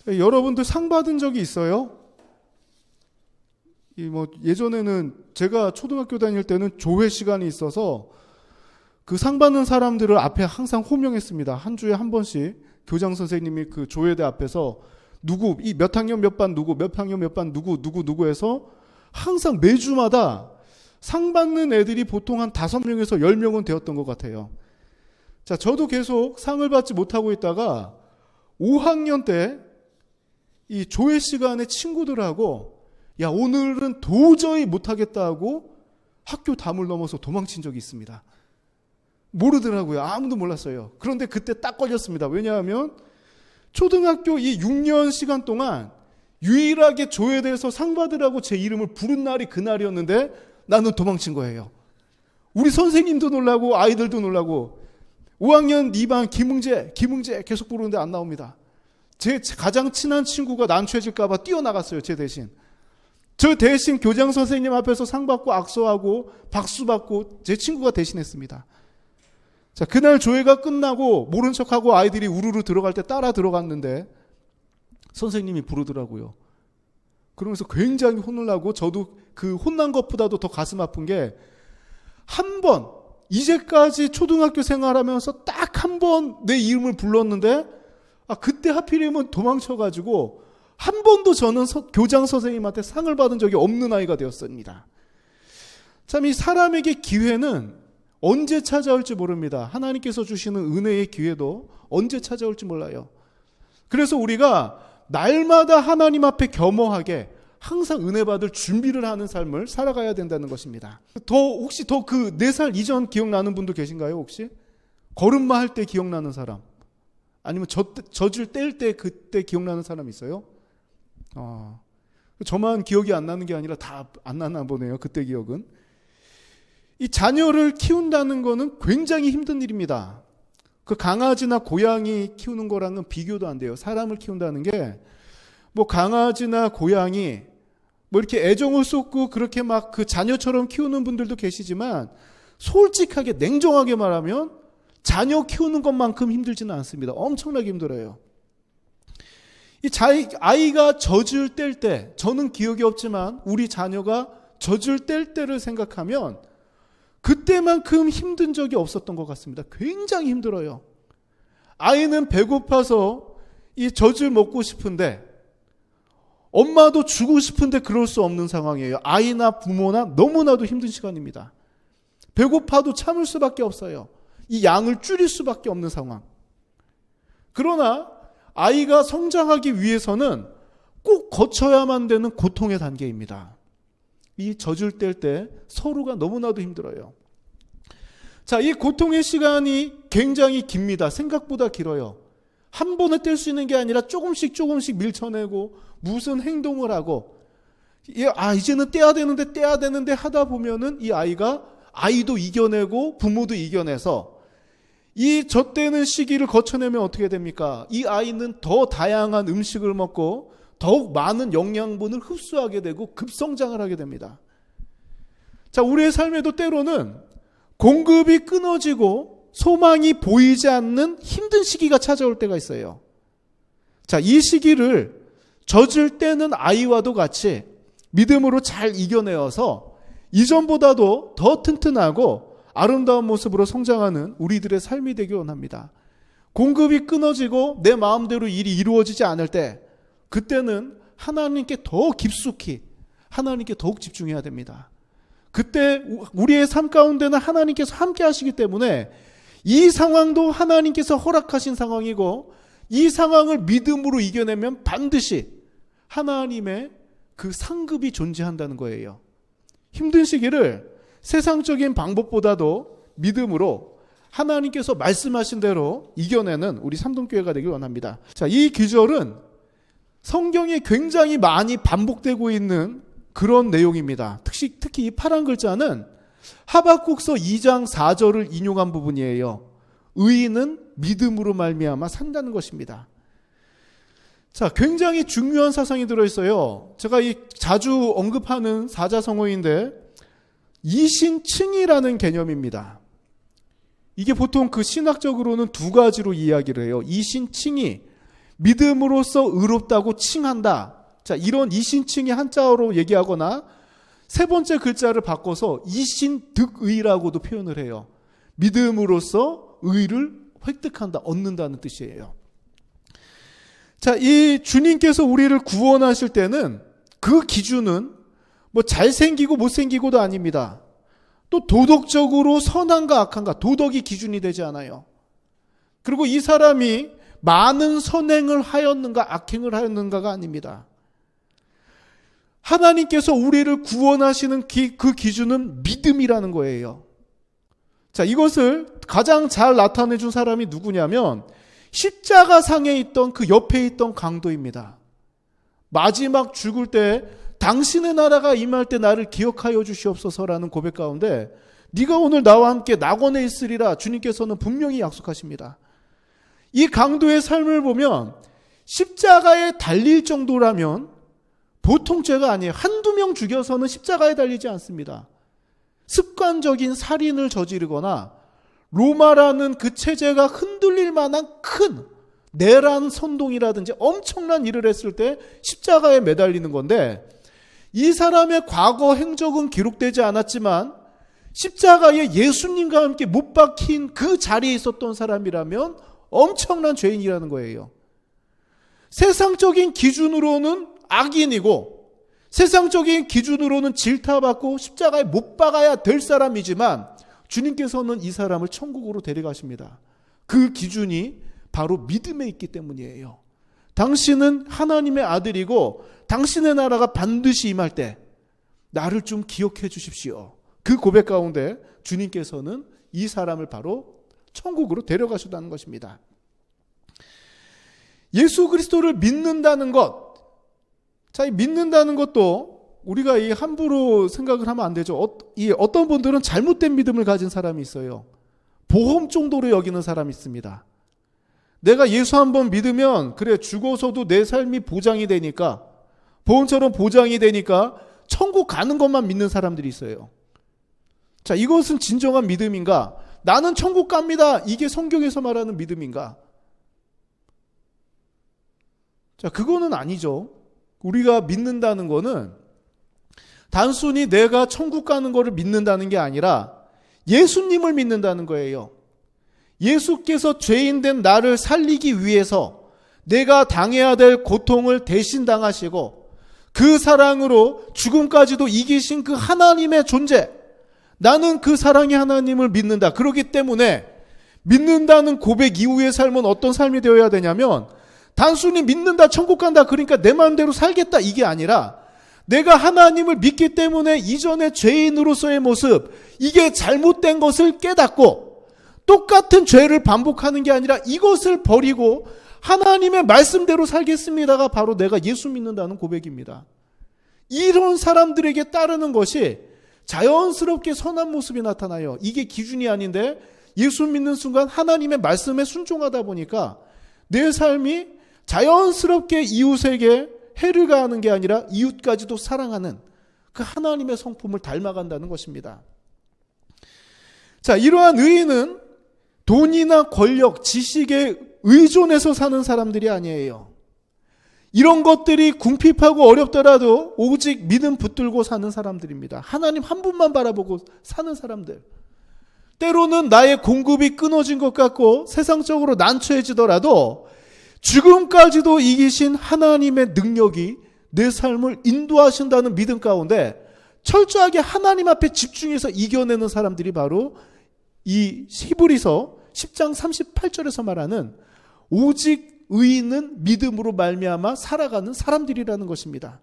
여러분들 상 받은 적이 있어요? 예전에는 제가 초등학교 다닐 때는 조회 시간이 있어서 그 상 받는 사람들을 앞에 항상 호명했습니다. 한 주에 한 번씩 교장 선생님이 그 조회대 앞에서 누구, 이 몇 학년 몇 반 누구, 몇 학년 몇 반 누구 해서 항상 매주마다 상 받는 애들이 보통 한 5명에서 10명은 되었던 것 같아요. 자, 저도 계속 상을 받지 못하고 있다가 5학년 때 이 조회 시간에 친구들하고 야, 오늘은 도저히 못하겠다 하고 학교 담을 넘어서 도망친 적이 있습니다. 모르더라고요. 아무도 몰랐어요. 그런데 그때 딱 걸렸습니다. 왜냐하면 초등학교 이 6년 시간 동안 유일하게 조회대에서 상 받으라고 제 이름을 부른 날이 그날이었는데 나는 도망친 거예요. 우리 선생님도 놀라고 아이들도 놀라고 5학년 2반 김웅재 계속 부르는데 안 나옵니다. 제 가장 친한 친구가 난처해질까 봐 뛰어나갔어요. 제 대신. 저 대신 교장 선생님 앞에서 상 받고 악수하고 박수 받고 제 친구가 대신했습니다. 자, 그날 조회가 끝나고 모른 척하고 아이들이 우르르 들어갈 때 따라 들어갔는데 선생님이 부르더라고요. 그러면서 굉장히 혼을 나고 저도 그 혼난 것보다도 더 가슴 아픈 게 한 번, 이제까지 초등학교 생활하면서 딱 한 번 내 이름을 불렀는데 그때 하필이면 도망쳐가지고 한 번도 저는 교장 선생님한테 상을 받은 적이 없는 아이가 되었습니다. 참 이 사람에게 기회는 언제 찾아올지 모릅니다. 하나님께서 주시는 은혜의 기회도 언제 찾아올지 몰라요. 그래서 우리가 날마다 하나님 앞에 겸허하게 항상 은혜 받을 준비를 하는 삶을 살아가야 된다는 것입니다. 혹시 더 그 4살 이전 기억나는 분도 계신가요? 혹시? 걸음마 할 때 기억나는 사람? 아니면 젖을 뗄 때 그때 기억나는 사람 있어요? 저만 기억이 안 나는 게 아니라 다 안 나나 보네요. 그때 기억은. 이 자녀를 키운다는 거는 굉장히 힘든 일입니다. 그 강아지나 고양이 키우는 거랑은 비교도 안 돼요. 사람을 키운다는 게 강아지나 고양이 이렇게 애정을 쏟고 그렇게 막 그 자녀처럼 키우는 분들도 계시지만 솔직하게 냉정하게 말하면 자녀 키우는 것만큼 힘들지는 않습니다. 엄청나게 힘들어요. 아이가 젖을 뗄 때, 저는 기억이 없지만 우리 자녀가 젖을 뗄 때를 생각하면 그때만큼 힘든 적이 없었던 것 같습니다. 굉장히 힘들어요. 아이는 배고파서 이 젖을 먹고 싶은데 엄마도 주고 싶은데 그럴 수 없는 상황이에요. 아이나 부모나 너무나도 힘든 시간입니다. 배고파도 참을 수밖에 없어요. 이 양을 줄일 수밖에 없는 상황. 그러나 아이가 성장하기 위해서는 꼭 거쳐야만 되는 고통의 단계입니다. 이 젖을 뗄 때 서로가 너무나도 힘들어요. 자, 이 고통의 시간이 굉장히 깁니다. 생각보다 길어요. 한 번에 뗄 수 있는 게 아니라 조금씩 밀쳐내고 무슨 행동을 하고 이제는 떼야 되는데 하다 보면은 이 아이도 이겨내고 부모도 이겨내서 이 젖대는 시기를 거쳐내면 어떻게 됩니까? 이 아이는 더 다양한 음식을 먹고 더욱 많은 영양분을 흡수하게 되고 급성장을 하게 됩니다. 자, 우리의 삶에도 때로는 공급이 끊어지고 소망이 보이지 않는 힘든 시기가 찾아올 때가 있어요. 자, 이 시기를 젖을 떼는 아이와도 같이 믿음으로 잘 이겨내어서 이전보다도 더 튼튼하고 아름다운 모습으로 성장하는 우리들의 삶이 되기 원합니다. 공급이 끊어지고 내 마음대로 일이 이루어지지 않을 때 그때는 하나님께 더 깊숙이 하나님께 더욱 집중해야 됩니다. 그때 우리의 삶 가운데는 하나님께서 함께 하시기 때문에 이 상황도 하나님께서 허락하신 상황이고 이 상황을 믿음으로 이겨내면 반드시 하나님의 그 상급이 존재한다는 거예요. 힘든 시기를 세상적인 방법보다도 믿음으로 하나님께서 말씀하신 대로 이겨내는 우리 삼동교회가 되길 원합니다. 자, 이 기절은 성경에 굉장히 많이 반복되고 있는 그런 내용입니다. 특히 이 파란 글자는 하박국서 2장 4절을 인용한 부분이에요. 의인은 믿음으로 말미암아 산다는 것입니다. 자, 굉장히 중요한 사상이 들어있어요. 제가 자주 언급하는 사자성어인데 이신칭이라는 개념입니다. 이게 보통 그 신학적으로는 두 가지로 이야기를 해요. 이신칭이 믿음으로써 의롭다고 칭한다. 자, 이런 이신칭이 한자어로 얘기하거나 세 번째 글자를 바꿔서 이신득의라고도 표현을 해요. 믿음으로써 의를 획득한다, 얻는다는 뜻이에요. 자, 이 주님께서 우리를 구원하실 때는 그 기준은 뭐 잘생기고 못생기고도 아닙니다. 또 도덕적으로 선한가 악한가, 도덕이 기준이 되지 않아요. 그리고 이 사람이 많은 선행을 하였는가 악행을 하였는가가 아닙니다. 하나님께서 우리를 구원하시는 그 기준은 믿음이라는 거예요. 자, 이것을 가장 잘 나타내 준 사람이 누구냐면 십자가 상에 있던 그 옆에 있던 강도입니다. 마지막 죽을 때 당신의 나라가 임할 때 나를 기억하여 주시옵소서라는 고백 가운데 네가 오늘 나와 함께 낙원에 있으리라 주님께서는 분명히 약속하십니다. 이 강도의 삶을 보면 십자가에 달릴 정도라면 보통 죄가 아니에요. 한두 명 죽여서는 십자가에 달리지 않습니다. 습관적인 살인을 저지르거나 로마라는 그 체제가 흔들릴 만한 큰 내란 선동이라든지 엄청난 일을 했을 때 십자가에 매달리는 건데, 이 사람의 과거 행적은 기록되지 않았지만 십자가에 예수님과 함께 못 박힌 그 자리에 있었던 사람이라면 엄청난 죄인이라는 거예요. 세상적인 기준으로는 악인이고 세상적인 기준으로는 질타받고 십자가에 못 박아야 될 사람이지만 주님께서는 이 사람을 천국으로 데려가십니다. 그 기준이 바로 믿음에 있기 때문이에요. 당신은 하나님의 아들이고 당신의 나라가 반드시 임할 때 나를 좀 기억해 주십시오. 그 고백 가운데 주님께서는 이 사람을 바로 천국으로 데려가셨다는 것입니다. 예수 그리스도를 믿는다는 것, 자, 이 믿는다는 것도 우리가 이 함부로 생각을 하면 안 되죠. 어떤 분들은 잘못된 믿음을 가진 사람이 있어요. 보험 정도로 여기는 사람이 있습니다. 내가 예수 한번 믿으면 그래 죽어서도 내 삶이 보장이 되니까, 보험처럼 보장이 되니까 천국 가는 것만 믿는 사람들이 있어요. 자, 이것은 진정한 믿음인가? 나는 천국 갑니다. 이게 성경에서 말하는 믿음인가? 자, 그거는 아니죠. 우리가 믿는다는 거는 단순히 내가 천국 가는 거를 믿는다는 게 아니라 예수님을 믿는다는 거예요. 예수께서 죄인된 나를 살리기 위해서 내가 당해야 될 고통을 대신 당하시고 그 사랑으로 죽음까지도 이기신 그 하나님의 존재, 나는 그 사랑의 하나님을 믿는다. 그렇기 때문에 믿는다는 고백 이후의 삶은 어떤 삶이 되어야 되냐면 단순히 믿는다, 천국 간다, 그러니까 내 마음대로 살겠다, 이게 아니라 내가 하나님을 믿기 때문에 이전의 죄인으로서의 모습, 이게 잘못된 것을 깨닫고 똑같은 죄를 반복하는 게 아니라 이것을 버리고 하나님의 말씀대로 살겠습니다가 바로 내가 예수 믿는다는 고백입니다. 이런 사람들에게 따르는 것이 자연스럽게 선한 모습이 나타나요. 이게 기준이 아닌데 예수 믿는 순간 하나님의 말씀에 순종하다 보니까 내 삶이 자연스럽게 이웃에게 해를 가하는 게 아니라 이웃까지도 사랑하는 그 하나님의 성품을 닮아간다는 것입니다. 자, 이러한 의인은 돈이나 권력, 지식에 의존해서 사는 사람들이 아니에요. 이런 것들이 궁핍하고 어렵더라도 오직 믿음 붙들고 사는 사람들입니다. 하나님 한 분만 바라보고 사는 사람들. 때로는 나의 공급이 끊어진 것 같고 세상적으로 난처해지더라도 죽음까지도 이기신 하나님의 능력이 내 삶을 인도하신다는 믿음 가운데 철저하게 하나님 앞에 집중해서 이겨내는 사람들이 바로 이 히브리서 10장 38절에서 말하는 오직 의인은 믿음으로 말미암아 살아가는 사람들이라는 것입니다.